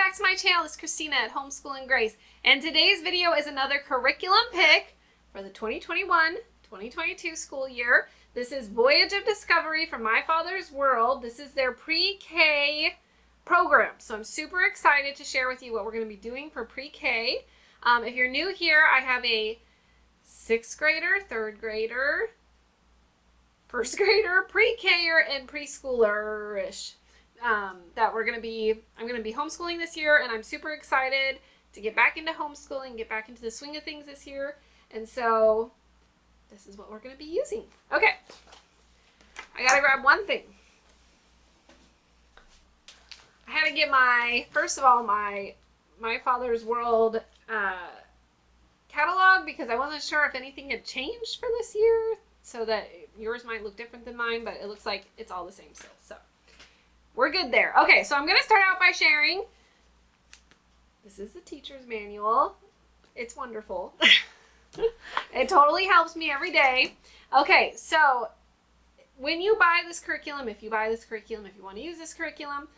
back to my channel. It's Christina at Homeschool and Grace, and today's video is another curriculum pick for the 2021-2022 school year. This is Voyage of Discovery from My Father's World. This is their pre-K program, so I'm super excited to share with you what we're going to be doing for pre-K. If you're new here, I have a 6th grader, 3rd grader, 1st grader, pre-K-er, and preschooler-ish. That I'm going to be homeschooling this year, and I'm super excited to get back into homeschooling, get back into the swing of things this year. And so this is what we're going to be using. Okay, I gotta grab one thing. I had to get first of all, my Father's World catalog, because I wasn't sure if anything had changed for this year, so that yours might look different than mine, but it looks like it's all the same still. So we're good there. Okay, so I'm going to start out by sharing. This is the teacher's manual. It's wonderful. It totally helps me every day. Okay, so when you buy this curriculum, if you want to use this curriculum,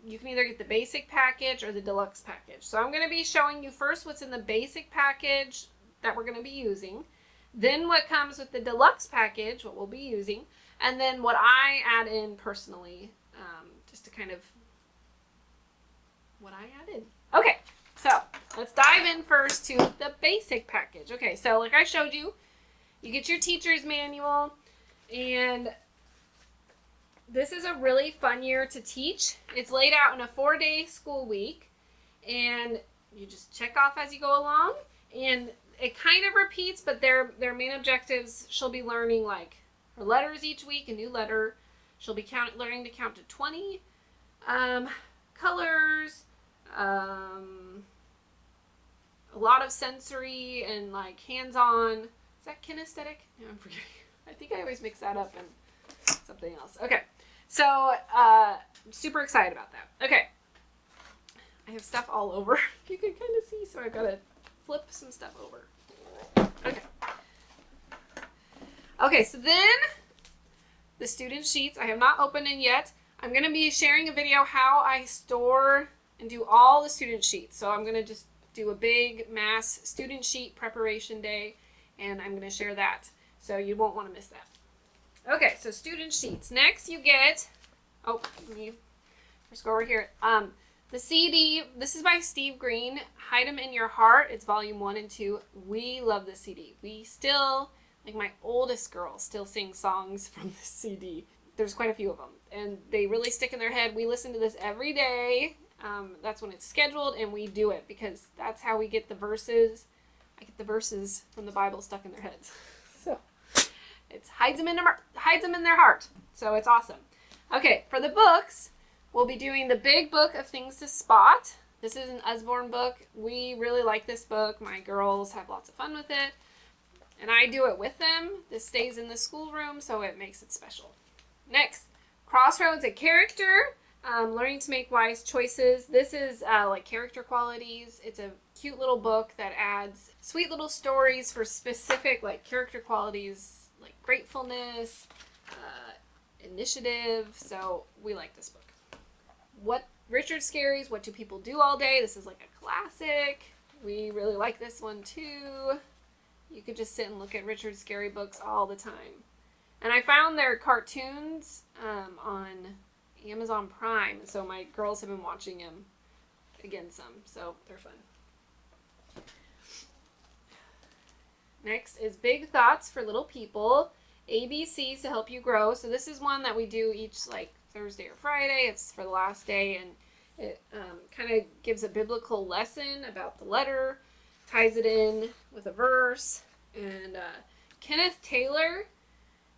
you can either get the basic package or the deluxe package. So I'm going to be showing you first what's in the basic package that we're going to be using, then what comes with the deluxe package, what we'll be using, and then what I add in personally, just to kind of what I added. Okay, so let's dive in first to the basic package. Okay, so like I showed you, you get your teacher's manual, and this is a really fun year to teach. It's laid out in a 4-day school week, and you just check off as you go along, and it kind of repeats, but their main objectives, she'll be learning like her letters each week, a new letter. She'll be learning to count to 20, colors, a lot of sensory and like hands-on. Is that kinesthetic? No, I'm forgetting. I think I always mix that up and something else. Okay, so I'm super excited about that. Okay, I have stuff all over. You can kind of see, so I've got to flip some stuff over. Okay. Okay, so then the student sheets I have not opened in yet. I'm going to be sharing a video how I store and do all the student sheets. So I'm going to just do a big mass student sheet preparation day, and I'm going to share that. So you won't want to miss that. Okay, so student sheets. Next you get, let me just go over here. The CD, this is by Steve Green, Hide 'Em in Your Heart. It's volume 1 and 2. We love this CD. We still, like my oldest girl, still sing songs from this CD. There's quite a few of them, and they really stick in their head. We listen to this every day. That's when it's scheduled, and we do it because that's how we get the verses. I get the verses from the Bible stuck in their heads. So it's hides them in their heart. So it's awesome. Okay, for the books, we'll be doing the big book of things to spot. This is an Usborne book. We really like this book. My girls have lots of fun with it, and I do it with them. This stays in the schoolroom, so it makes it special. Next, Crossroads, a character, learning to make wise choices. This is like character qualities. It's a cute little book that adds sweet little stories for specific like character qualities, like gratefulness, initiative. So we like this book. Richard Scarry's What Do People Do All Day? This is like a classic. We really like this one too. You could just sit and look at Richard Scarry books all the time. And I found their cartoons on Amazon Prime, so my girls have been watching them again some, so they're fun. Next is Big Thoughts for Little People, ABCs to Help You Grow. So this is one that we do each like Thursday or Friday. It's for the last day, and it kind of gives a biblical lesson about the letter, ties it in with a verse. And Kenneth Taylor,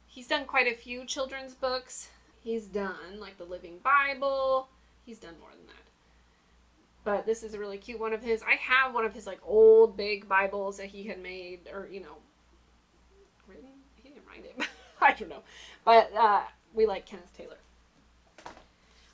he's done quite a few children's books. He's done like the Living Bible. He's done more than that. But this is a really cute one of his. I have one of his like old big Bibles that he had made, or written. He didn't write it. I don't know. But we like Kenneth Taylor.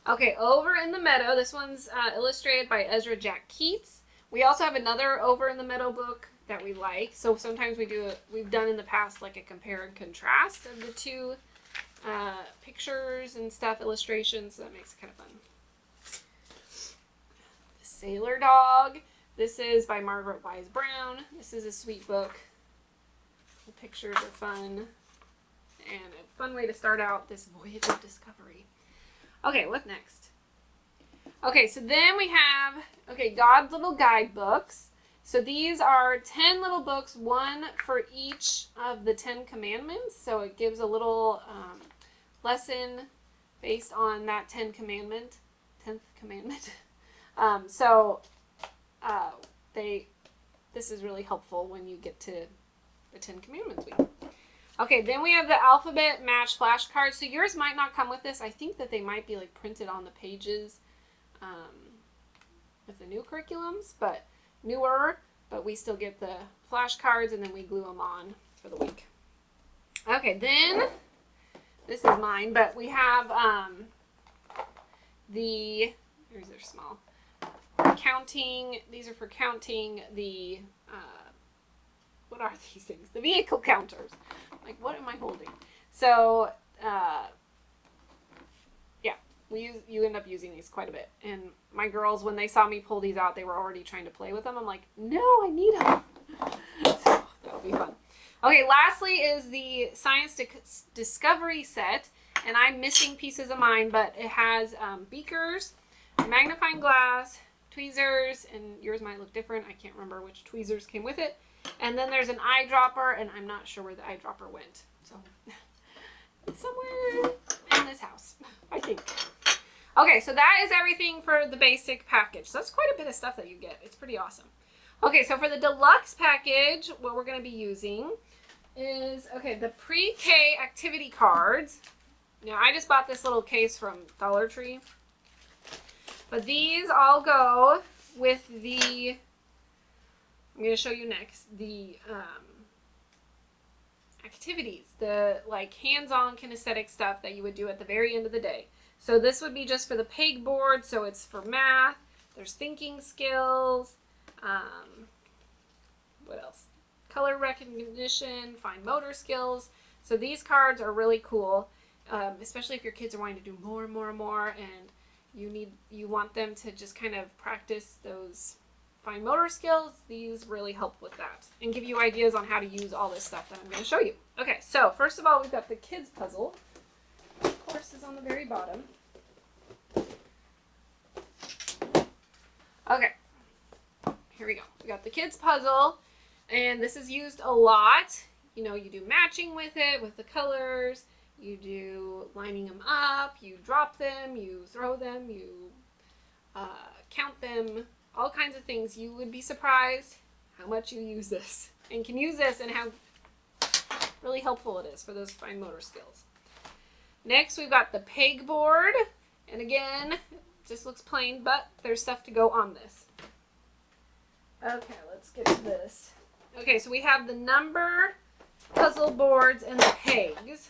Okay, Over in the Meadow. This one's illustrated by Ezra Jack Keats. We also have another Over in the Meadow book that we like. So sometimes we've done in the past like a compare and contrast of the two pictures and stuff, illustrations. So that makes it kind of fun. Sailor Dog. This is by Margaret Wise Brown. This is a sweet book. The pictures are fun. And a fun way to start out this voyage of discovery. Okay, what next? Okay, so then we have, God's Little Guidebooks. So these are 10 little books, one for each of the 10 commandments. So it gives a little lesson based on that 10th commandment. This is really helpful when you get to the 10 Commandments week. Okay, then we have the alphabet match flashcards. So yours might not come with this. I think that they might be like printed on the pages with the new curriculums, but newer. But we still get the flashcards and then we glue them on for the week. Okay, then this is mine, but we have here's their small counting. These are for counting the what are these things? The vehicle counters. Like, what am I holding? So yeah, you end up using these quite a bit. And my girls, when they saw me pull these out, they were already trying to play with them. I'm like, no, I need them. So that'll be fun. Okay, lastly is the Science Discovery set. And I'm missing pieces of mine, but it has beakers, magnifying glass, tweezers, and yours might look different. I can't remember which tweezers came with it. And then there's an eyedropper, and I'm not sure where the eyedropper went. So it's somewhere in this house, I think. Okay, so that is everything for the basic package. So that's quite a bit of stuff that you get. It's pretty awesome. Okay, so for the deluxe package, what we're going to be using is, the PreK activity cards. Now, I just bought this little case from Dollar Tree. But these all go with the, I'm going to show you next, the activities, the like hands-on kinesthetic stuff that you would do at the very end of the day. So this would be just for the PEG board, so it's for math. There's thinking skills. What else? Color recognition, fine motor skills. So these cards are really cool, especially if your kids are wanting to do more and more and more, and you want them to just kind of practice those fine motor skills. These really help with that and give you ideas on how to use all this stuff that I'm going to show you. Okay, so first of all, we've got the kids puzzle. Of course, is on the very bottom. Okay, here we go. We got the kids puzzle, and this is used a lot. You know, you do matching with it, with the colors. You do lining them up, you drop them, you throw them, you count them, all kinds of things. You would be surprised how much you use this and can use this and how really helpful it is for those fine motor skills. Next, we've got the PEG board. And again, it just looks plain, but there's stuff to go on this. Okay, let's get to this. Okay, so we have the number puzzle boards and the PEGs.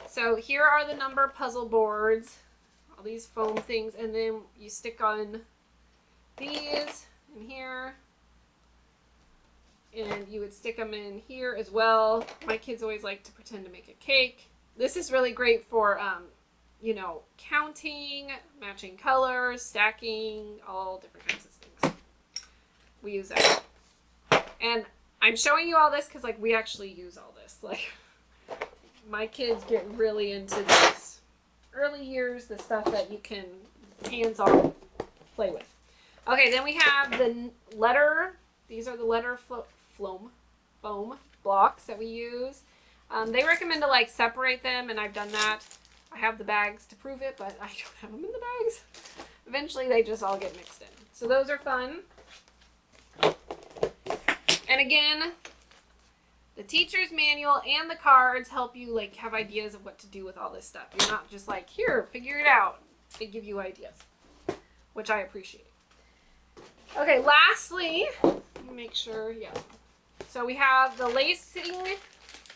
So here are the number puzzle boards, all these foam things, and then you stick on these in here, and you would stick them in here as well. My kids always like to pretend to make a cake. This is really great for, you know, counting, matching colors, stacking, all different kinds of things. We use that. And I'm showing you all this because, like, we actually use all this. Like, my kids get really into this early years, the stuff that you can hands-on play with. Okay, then we have the letter. These are the letter foam blocks that we use. They recommend to like separate them, and I've done that. I have the bags to prove it, but I don't have them in the bags. Eventually, they just all get mixed in. So those are fun. And again, the teacher's manual and the cards help you like have ideas of what to do with all this stuff. You're not just like, here, figure it out. They give you ideas, which I appreciate. Okay, lastly, let me make sure, yeah. So we have the lacing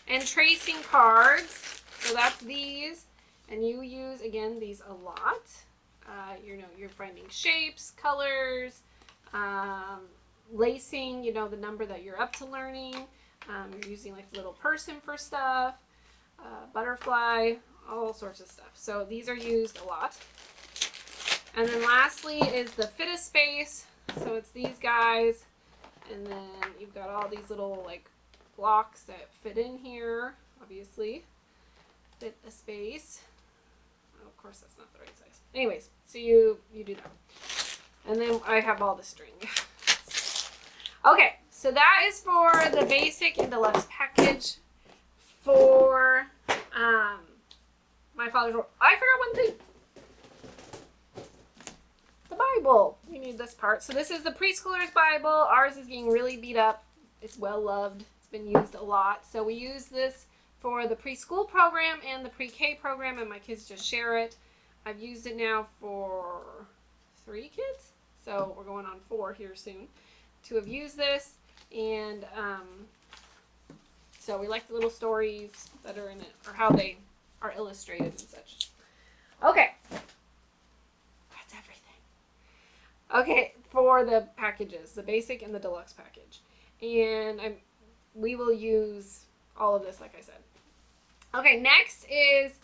and tracing cards. So that's these. And you use, again, these a lot. You know, you're finding shapes, colors, lacing, you know, the number that you're up to learning. You're using like a little person for stuff, butterfly, all sorts of stuff. So these are used a lot. And then lastly is the fit a space. So it's these guys. And then you've got all these little like blocks that fit in here, obviously. Fit a space. Oh, of course that's not the right size. Anyways, so you do that. And then I have all the string. Okay, so that is for the basic and deluxe package for my father's world. I forgot one thing. The Bible. We need this part. So this is the preschooler's Bible. Ours is getting really beat up. It's well loved. It's been used a lot. So we use this for the preschool program and the pre-K program, and my kids just share it. I've used it now for 3 kids. So we're going on 4 here soon to have used this. And so we like the little stories that are in it, or how they are illustrated and such. Okay. That's everything. Okay, for the packages, the basic and the deluxe package. And we will use all of this, like I said. Okay, next is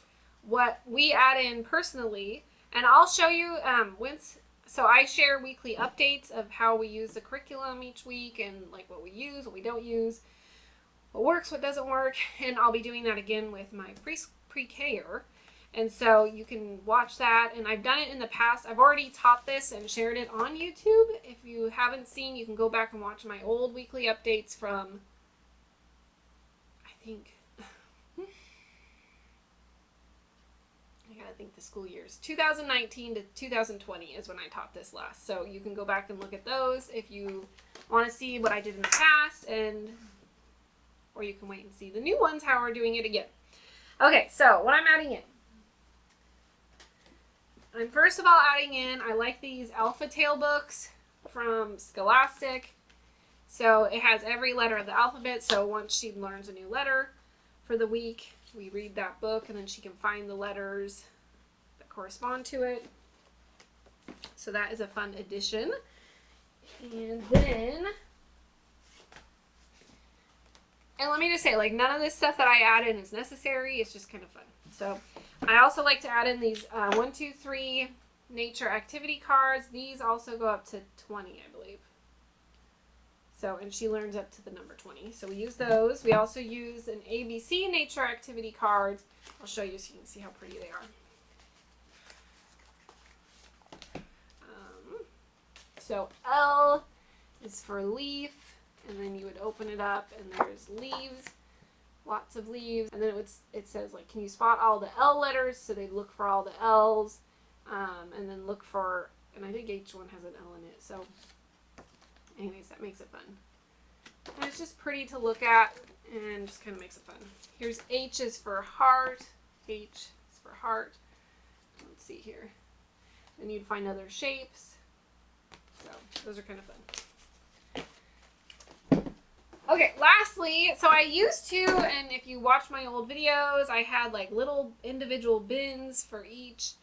what we add in personally. And I'll show you so I share weekly updates of how we use the curriculum each week and like what we use, what we don't use, what works, what doesn't work. And I'll be doing that again with my pre-K-er. And so you can watch that. And I've done it in the past. I've already taught this and shared it on YouTube. If you haven't seen, you can go back and watch my old weekly updates from, I think, I think the school years 2019 to 2020 is when I taught this last. So you can go back and look at those if you want to see what I did in the past, or you can wait and see the new ones, how we're doing it again. Okay, so what I'm adding in. I'm first of all adding in, I like these Alpha Tail books from Scholastic. So it has every letter of the alphabet. So once she learns a new letter for the week, we read that book and then she can find the letters that correspond to it. So that is a fun addition. And then, and let me just say, like, none of this stuff that I add in is necessary. It's just kind of fun. So I also like to add in these 1, 2, 3 nature activity cards. These also go up to 20, I believe. So, and she learns up to the number 20. So we use those. We also use an ABC nature activity cards. I'll show you so you can see how pretty they are. So L is for leaf, and then you would open it up and there's leaves, lots of leaves. And then it says, like, can you spot all the L letters? So they look for all the L's, and then look for, and I think each one has an L in it. So anyways, that makes it fun. And it's just pretty to look at and just kind of makes it fun. Here's H is for heart. H is for heart. Let's see here. Then you'd find other shapes. So those are kind of fun. Okay, lastly, so I used to, and if you watch my old videos, I had like little individual bins for each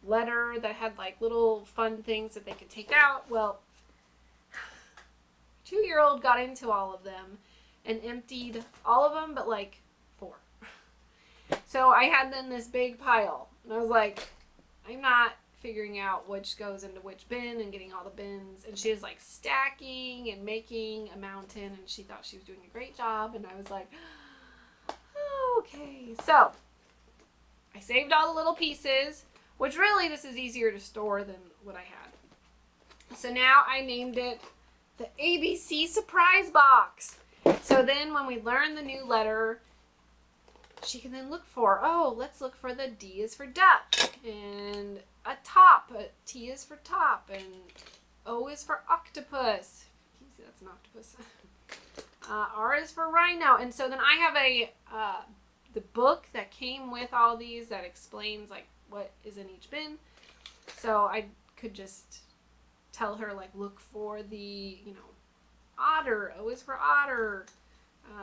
letter that had like little fun things that they could take out. Well, 2-year-old got into all of them and emptied all of them but like 4. So I had then this big pile, and I was like, I'm not figuring out which goes into which bin and getting all the bins. And she was like stacking and making a mountain, and she thought she was doing a great job, and I was like, oh, okay. So I saved all the little pieces, which really this is easier to store than what I had. So now I named it the ABC surprise box. So then when we learn the new letter, she can then look for, oh, let's look for the D is for duck, and a top, a T is for top, and O is for octopus. Can you see that's an octopus? R is for rhino. And so then I have the book that came with all these that explains like what is in each bin. So I could just tell her, like, look for the, otter. O is for otter.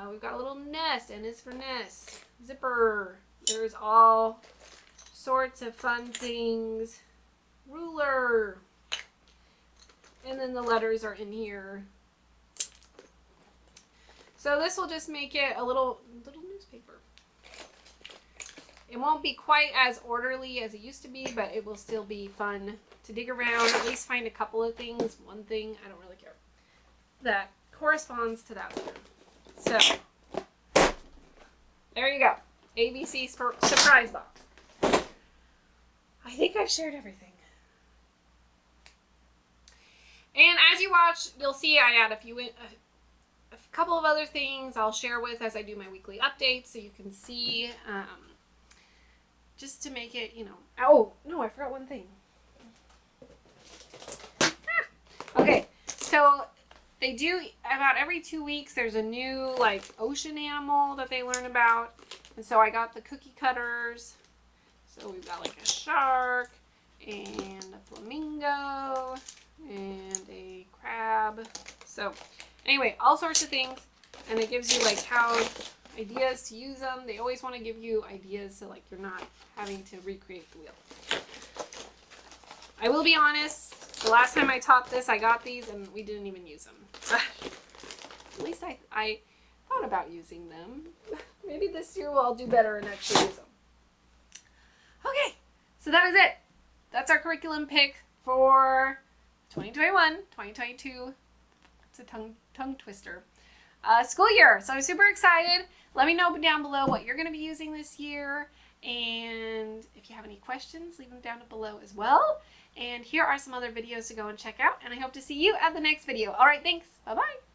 We've got a little nest. N is for nest. Zipper. There's all sorts of fun things. Ruler. And then the letters are in here. So this will just make it a little newspaper. It won't be quite as orderly as it used to be, but it will still be fun to dig around, at least find a couple of things, one thing, I don't really care, that corresponds to that one. So, there you go. ABC surprise box. I think I've shared everything. And as you watch, you'll see I add a couple of other things I'll share with as I do my weekly updates, so you can see, just to make it, you know. Oh, no, I forgot one thing. Okay, so they do, about every 2 weeks, there's a new, like, ocean animal that they learn about. And so I got the cookie cutters. So we've got, like, a shark and a flamingo and a crab. So anyway, all sorts of things. And it gives you, like, how ideas to use them. They always want to give you ideas so, like, you're not having to recreate the wheel. I will be honest, the last time I taught this, I got these and we didn't even use them. At least I thought about using them. Maybe this year I'll do better and actually use them. Okay, so that is it. That's our curriculum pick for 2021, 2022. It's a tongue twister. School year. So I'm super excited. Let me know down below what you're going to be using this year. And if you have any questions, leave them down below as well. And here are some other videos to go and check out. And I hope to see you at the next video. All right, thanks. Bye-bye.